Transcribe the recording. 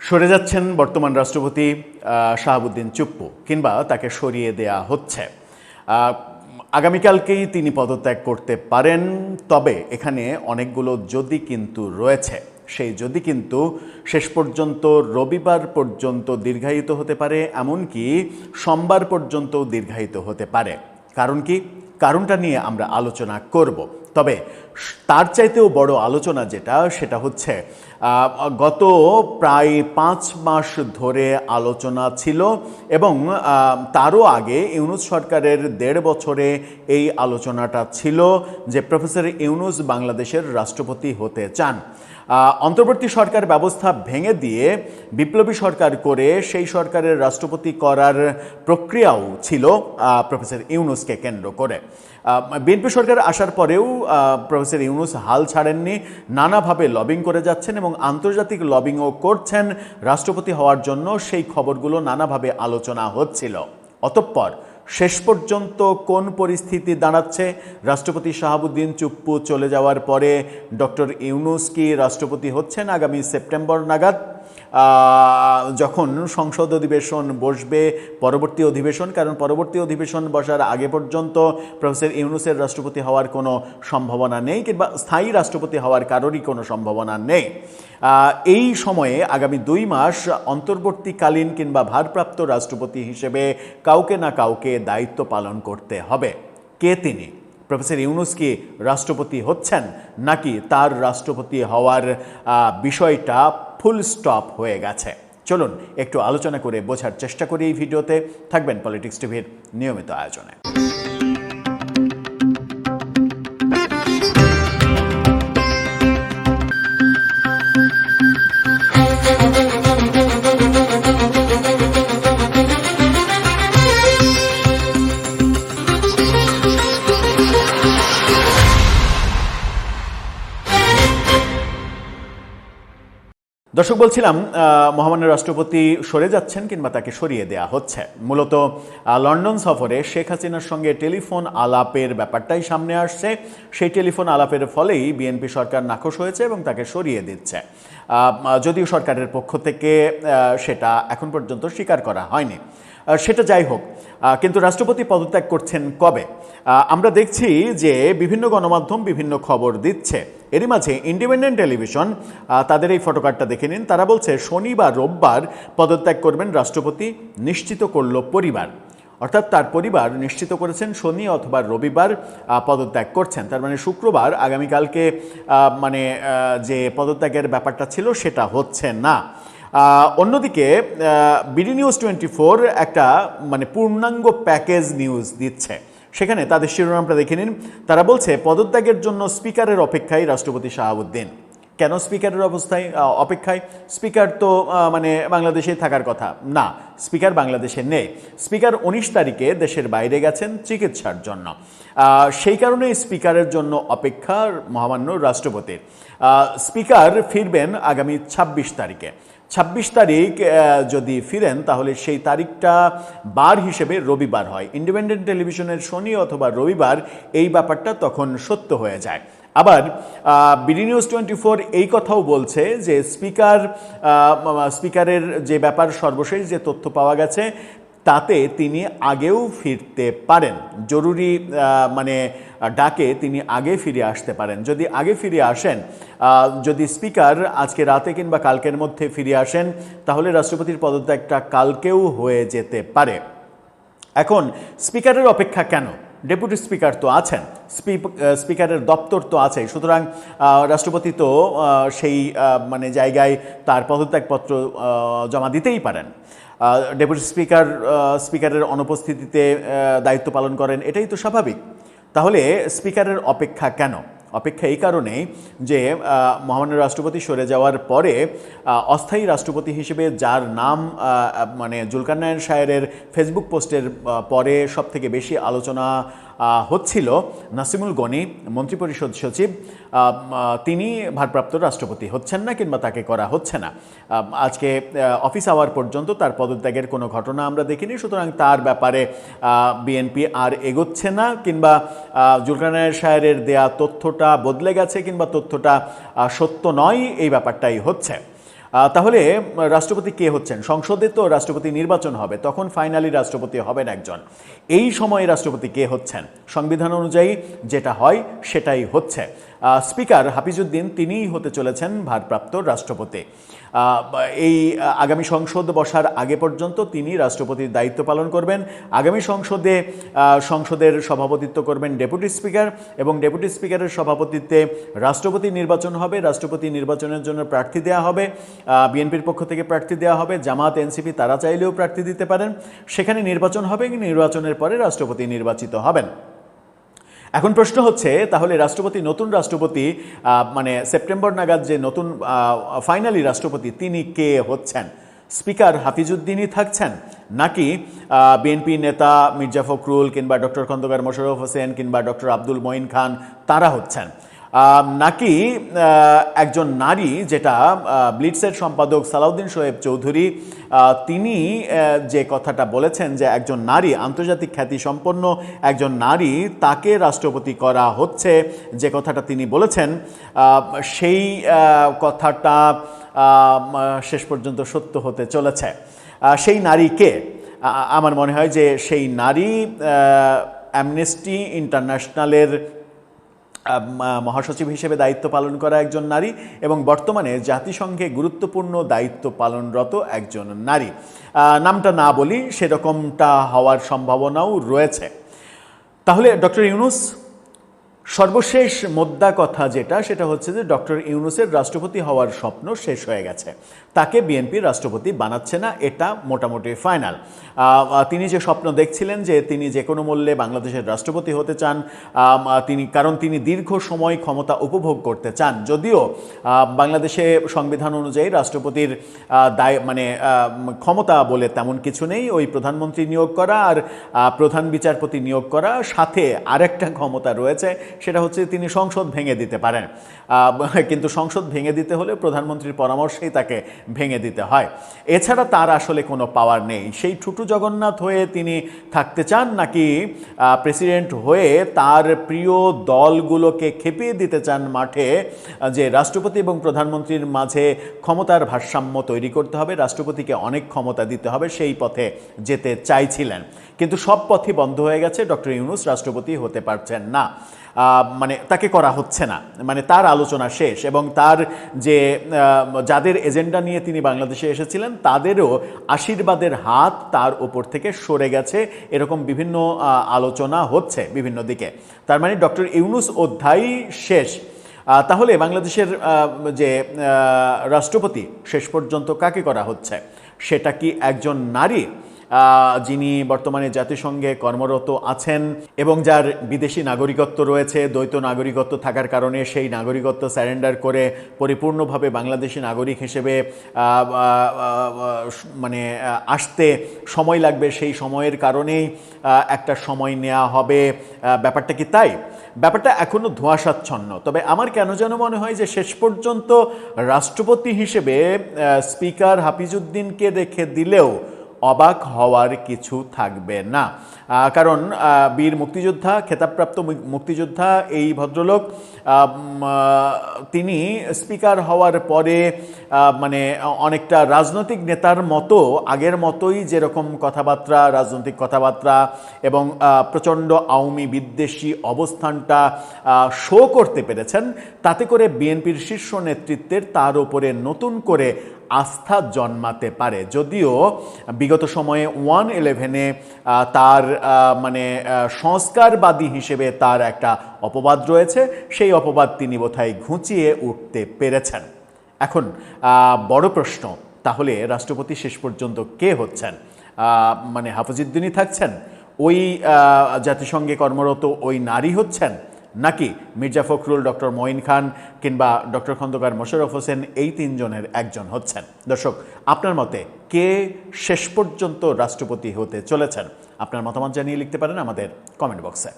সরে যাচ্ছেন বর্তমান রাষ্ট্রপতি শাহাবুদ্দিন চুপ্পু, কিংবা তাকে সরিয়ে দেয়া হচ্ছে। আগামীকালকেই তিনি পদত্যাগ করতে পারেন, তবে এখানে অনেকগুলো যদি কিন্তু রয়েছে। সেই যদি কিন্তু শেষ পর্যন্ত রবিবার পর্যন্ত দীর্ঘায়িত হতে পারে, এমনকি সোমবার পর্যন্ত দীর্ঘায়িত হতে পারে। কারণ কি? কারণটা নিয়ে আমরা আলোচনা করব। তবে তার চাইতেও বড় আলোচনা সেটা হচ্ছে গত প্রায় 5 মাস ধরে আলোচনা ছিল, এবং তারও আগে ইউনূস সরকারের 1.5 বছরে এই আলোচনাটা ছিল যে প্রফেসর ইউনূস বাংলাদেশের রাষ্ট্রপতি হতে চান। অন্তর্বর্তী সরকার ব্যবস্থা ভেঙে দিয়ে বিপ্লবী সরকার করে সেই সরকারের রাষ্ট্রপতি করার প্রক্রিয়াও ছিল প্রফেসর ইউনূসকে কেন্দ্র করে। বিএনপি সরকার আসার পরেও প্রফেসর ইউনূস হাল ছাড়েননি, নানাভাবে লবিং করে যাচ্ছেন এবং আন্তর্জাতিক লবিংও করছেন রাষ্ট্রপতি হওয়ার জন্য। সেই খবরগুলো নানাভাবে আলোচনা হচ্ছিল। অতঃপর শেষ পর্যন্ত কোন পরিস্থিতি দাঁড়াচ্ছে? রাষ্ট্রপতি শাহাবুদ্দিন চুপ্পু চলে যাওয়ার পরে ডক্টর ইউনূস কি রাষ্ট্রপতি হচ্ছেন আগামী সেপ্টেম্বর নাগাদ, যখন সংসদ অধিবেশন বসবে, পরবর্তী অধিবেশন? কারণ পরবর্তী অধিবেশন বসার আগে পর্যন্ত প্রফেসর ইউনূসের রাষ্ট্রপতি হওয়ার কোনো সম্ভাবনা নেই, কিংবা স্থায়ী রাষ্ট্রপতি হওয়ার কারোরই কোনো সম্ভাবনা নেই। এই সময়ে আগামী 2 মাস অন্তর্বর্তীকালীন কিংবা ভারপ্রাপ্ত রাষ্ট্রপতি হিসেবে কাউকে না কাউকে দায়িত্ব পালন করতে হবে। কে তিনি? প্রফেসর ইউনূস কি রাষ্ট্রপতি হচ্ছেন, নাকি তার রাষ্ট্রপতি হওয়ার বিষয়টা ফুল স্টপ হয়ে গেছে? চলুন একটু আলোচনা করে বোঝার চেষ্টা করি এই ভিডিওতে। থাকবেন পলিটিক্স টিভির নিয়মিত আয়োজনে। দর্শক, বলছিলাম মহামান্য রাষ্ট্রপতি সরে যাচ্ছেন কিংবা তাকে সরিয়ে দেয়া হচ্ছে। মূলত লন্ডন সফরে শেখ হাসিনার সঙ্গে টেলিফোন আলাপের ব্যাপারটাই সামনে আসছে। সেই টেলিফোন আলাপের ফলেই বিএনপি সরকার নাখোশ হয়েছে এবং তাকে সরিয়ে দিচ্ছে, যদিও সরকারের পক্ষ থেকে সেটা এখন পর্যন্ত স্বীকার করা হয়নি। সেটা যাই হোক, কিন্তু রাষ্ট্রপতি পদত্যাগ করছেন কবে? আমরা দেখছি যে বিভিন্ন গণমাধ্যম বিভিন্ন খবর দিচ্ছে। এরই মাঝে ইন্ডিপেন্ডেন্ট টেলিভিশন তাদের এই ফটোকার্ডটা দেখে নিন। তারা বলছে শনি বা রোববার পদত্যাগ করবেন রাষ্ট্রপতি, নিশ্চিত করল পরিবার। অর্থাৎ তার পরিবার নিশ্চিত করেছেন শনি অথবা রবিবার পদত্যাগ করছেন। তার মানে শুক্রবার আগামীকালকে যে পদত্যাগের ব্যাপারটা ছিল সেটা হচ্ছে না। অন্যদিকে বিডি নিউজ 24 একটা পূর্ণাঙ্গ প্যাকেজ নিউজ দিচ্ছে। সেখানে তাদের শিরোনামটা দেখে নিন। তারা বলছে পদত্যাগের জন্য স্পিকারের অপেক্ষায় রাষ্ট্রপতি শাহাবুদ্দিন। কেন স্পিকারের অপেক্ষায়? স্পিকার তো বাংলাদেশেই থাকার কথা না, স্পিকার বাংলাদেশে নেই। স্পিকার 19 তারিখে দেশের বাইরে গেছেন চিকিৎসার জন্য। সেই কারণে স্পিকারের জন্য অপেক্ষা মহামান্য রাষ্ট্রপতির। স্পিকার ফিরবেন আগামী 26 তারিখে। 26 তারিখ যদি ফিরেন তাহলে সেই তারিখটা বার হিসেবে রবিবার হয়। ইন্ডিপেন্ডেন্ট টেলিভিশনের শনি অথবা রবিবার এই ব্যাপারটা তখন সত্য হয়ে যায়। আবার বিডি নিউজ 24 এই কথাও বলছে যে স্পিকারের যে ব্যাপার, সর্বশেষ যে তথ্য পাওয়া গেছে তাতে তিনি আগেও ফিরতে পারেন। জরুরি ডাকে তিনি আগে ফিরে আসতে পারেন। যদি আগে ফিরে আসেন, যদি স্পিকার আজকে রাতে কিংবা কালকের মধ্যে ফিরে আসেন, তাহলে রাষ্ট্রপতির পদত্যাগটা কালকেও হয়ে যেতে পারে। এখন স্পিকারের অপেক্ষা কেন? ডেপুটি স্পিকার তো আছেন, স্পিকারের দপ্তর তো আছে। সুতরাং রাষ্ট্রপতি তো সেই জায়গায় তার পদত্যাগপত্র জমা দিতেই পারেন। ডেপুটি স্পিকারের অনুপস্থিতিতে দায়িত্ব পালন করেন, এটাই তো স্বাভাবিক। তাহলে স্পিকারের অপেক্ষা কেন? অপেক্ষা এই কারণেই যে মহামান্য রাষ্ট্রপতি সরে যাওয়ার পরে অস্থায়ী রাষ্ট্রপতি হিসেবে যার নাম জুলকারনায়ন সাহেরের ফেসবুক পোস্টের পরে সবথেকে বেশি আলোচনা হচ্ছিল, নাসিমুল গনি, মন্ত্রিপরিষদ সচিব, তিনি ভারপ্রাপ্ত রাষ্ট্রপতি হচ্ছেন না কিংবা তাকে করা হচ্ছে না। আজকে অফিস আওয়ার পর্যন্ত তার পদত্যাগের কোনো ঘটনা আমরা দেখিনি। সুতরাং তার ব্যাপারে বিএনপি আর এগোচ্ছে না, কিংবা জুলকারনায়ন সাহেরের দেয়া তথ্যটা বদলে গেছে কিংবা তথ্যটা সত্য নয়, এই ব্যাপারটাই হচ্ছে। তাহলে রাষ্ট্রপতি কে হচ্ছেন? সংসদে তো রাষ্ট্রপতি নির্বাচন হবে, তখন ফাইনালি রাষ্ট্রপতি হবেন একজন। এই সময়ে রাষ্ট্রপতি কে হচ্ছেন? সংবিধান অনুযায়ী যেটা হয় সেটাই হচ্ছে। স্পিকার হাফিজউদ্দিন তিনিই হতে চলেছেন ভারপ্রাপ্ত রাষ্ট্রপতি। এই আগামী সংসদ বসার আগে পর্যন্ত তিনি রাষ্ট্রপতির দায়িত্ব পালন করবেন। আগামী সংসদের সভাপতিত্ব করবেন ডেপুটি স্পিকার, এবং ডেপুটি স্পিকারের সভাপতিত্বে রাষ্ট্রপতি নির্বাচন হবে। রাষ্ট্রপতি নির্বাচনের জন্য প্রার্থী দেওয়া হবে, বিএনপির পক্ষ থেকে প্রার্থী দেওয়া হবে, জামাত, এনসিপি তারা চাইলেও প্রার্থী দিতে পারেন। সেখানে নির্বাচন হবে, নির্বাচনের পরে রাষ্ট্রপতি নির্বাচিত হবেন। এখন প্রশ্ন হচ্ছে, তাহলে নতুন রাষ্ট্রপতি মানে সেপ্টেম্বর নাগাদ যে নতুন ফাইনালি রাষ্ট্রপতি, তিনি কে হচ্ছেন? স্পিকার হাফিজউদ্দিনই থাকছেন, নাকি বিএনপি নেতা মির্জা ফখরুল কিংবা ডক্টর খন্দকার মোশাররফ হোসেন কিংবা ডক্টর আব্দুল মঈন খান তারা হচ্ছেন, নাকি একজন নারী, যেটা ব্লিটসের সম্পাদক সালাউদ্দিন শোয়েব চৌধুরী তিনি যে কথাটা বলেছেন যে একজন নারী, আন্তর্জাতিক খ্যাতিসম্পন্ন একজন নারী, তাকে রাষ্ট্রপতি করা হচ্ছে, যে কথাটা তিনি বলেছেন, সেই কথাটা শেষ পর্যন্ত সত্য হতে চলেছে। সেই নারী কে? আমার মনে হয় যে সেই নারী অ্যামনেস্টি ইন্টারন্যাশনালের মহাসচিব হিসেবে দায়িত্ব পালন করা একজন নারী, এবং বর্তমানে জাতিসংঘে গুরুত্বপূর্ণ দায়িত্ব পালনরত একজন নারী। নামটা না বলি, সেরকমটা হওয়ার সম্ভাবনাও রয়েছে। তাহলে ডক্টর ইউনূস, সর্বশেষ মোদ্দা কথা যেটা, সেটা হচ্ছে যে ডক্টর ইউনূসের রাষ্ট্রপতি হওয়ার স্বপ্ন শেষ হয়ে গেছে। তাকে বিএনপি রাষ্ট্রপতি বানাচ্ছে না, এটা মোটামুটি ফাইনাল। তিনি যে স্বপ্ন দেখছিলেন যে তিনি যে কোনো মূল্যে বাংলাদেশের রাষ্ট্রপতি হতে চান, কারণ তিনি দীর্ঘ সময় ক্ষমতা উপভোগ করতে চান। যদিও বাংলাদেশে সংবিধান অনুযায়ী রাষ্ট্রপতির ক্ষমতা বলে তেমন কিছু নেই, ওই প্রধানমন্ত্রী নিয়োগ করা আর প্রধান বিচারপতি নিয়োগ করা, সাথে আরেকটা ক্ষমতা রয়েছে, সেটা হচ্ছে তিনি সংসদ ভেঙে দিতে পারেন। কিন্তু সংসদ ভেঙে দিতে হলে প্রধানমন্ত্রীর পরামর্শেই তাকে ভেঙে দিতে হয়। এছাড়া তার আসলে কোনো পাওয়ার নেই। সেই ঠুটু জগন্নাথ হয়ে তিনি থাকতে চান, নাকি প্রেসিডেন্ট হয়ে তার প্রিয় দলগুলোকে খেপিয়ে দিতে চান মাঠে, যে রাষ্ট্রপতি এবং প্রধানমন্ত্রীর মাঝে ক্ষমতার ভারসাম্য তৈরি করতে হবে, রাষ্ট্রপতিকে অনেক ক্ষমতা দিতে হবে, সেই পথে যেতে চাইছিলেন। কিন্তু সব পথই বন্ধ হয়ে গেছে, ডক্টর ইউনূস রাষ্ট্রপতি হতে পারছেন না, তাকে করা হচ্ছে না, তার আলোচনা শেষ। এবং তার যে যাদের এজেন্ডা নিয়ে তিনি বাংলাদেশে এসেছিলেন, তাদেরও আশীর্বাদের হাত তার উপর থেকে সরে গেছে, এরকম বিভিন্ন আলোচনা হচ্ছে বিভিন্ন দিকে। তার মানে ডক্টর ইউনূস অধ্যায় শেষ। তাহলে বাংলাদেশের যে রাষ্ট্রপতি শেষ পর্যন্ত কাকে করা হচ্ছে? সেটা কি একজন নারী, যিনি বর্তমানে জাতিসংঘে কর্মরত আছেন এবং যার বিদেশি নাগরিকত্ব রয়েছে, দ্বৈত নাগরিকত্ব থাকার কারণে সেই নাগরিকত্ব স্যারেন্ডার করে পরিপূর্ণভাবে বাংলাদেশি নাগরিক হিসেবে আসতে সময় লাগবে, সেই সময়ের কারণেই একটা সময় নেওয়া হবে, ব্যাপারটা কি তাই? ব্যাপারটা এখনো ধোঁয়াশাচ্ছন্ন। তবে আমার কেন যেন মনে হয় যে শেষ পর্যন্ত রাষ্ট্রপতি হিসেবে স্পিকার হাফিজউদ্দিনকে রেখে দিলেও অবাক হওয়ার কিছু থাকবে না। কারণ বীর মুক্তিযোদ্ধা, খেতাবপ্রাপ্ত মুক্তিযোদ্ধা এই ভদ্রলোক, তিনি স্পিকার হওয়ার পরে অনেকটা রাজনৈতিক নেতার মতো, আগের মতোই যেরকম কথাবার্তা, রাজনৈতিক কথাবার্তা এবং প্রচণ্ড আওয়ামী বিদ্বেষী অবস্থানটা শো করতে পেরেছেন, তাতে করে বিএনপির শীর্ষ নেতৃত্বের তার উপরে নতুন করে আস্থা জন্মাতে পারে। যদিও বিগত সময়ে 1/11-এ তার সংস্কারবাদী হিসেবে তার একটা অপবাদ রয়েছে, সেই অপবাদ তিনি বোধহয় ঘুচিয়ে উঠতে পেরেছেন। এখন বড় প্রশ্ন, তাহলে রাষ্ট্রপতি শেষ পর্যন্ত কে হচ্ছেন? হাফিজউদ্দিনই থাকছেন, ওই জাতিসংঘে কর্মরত ওই নারী হচ্ছেন, নাকি মির্জা ফখরুল, ডক্টর মঈন খান কিংবা ডক্টর খন্দকার মোশাররফ হোসেন, এই তিনজনের একজন হচ্ছেন? দর্শক, আপনার মতে কে শেষ পর্যন্ত রাষ্ট্রপতি হতে চলেছেন? আপনার মতামত জানিয়ে লিখতে পারেন আমাদের কমেন্ট বক্সে।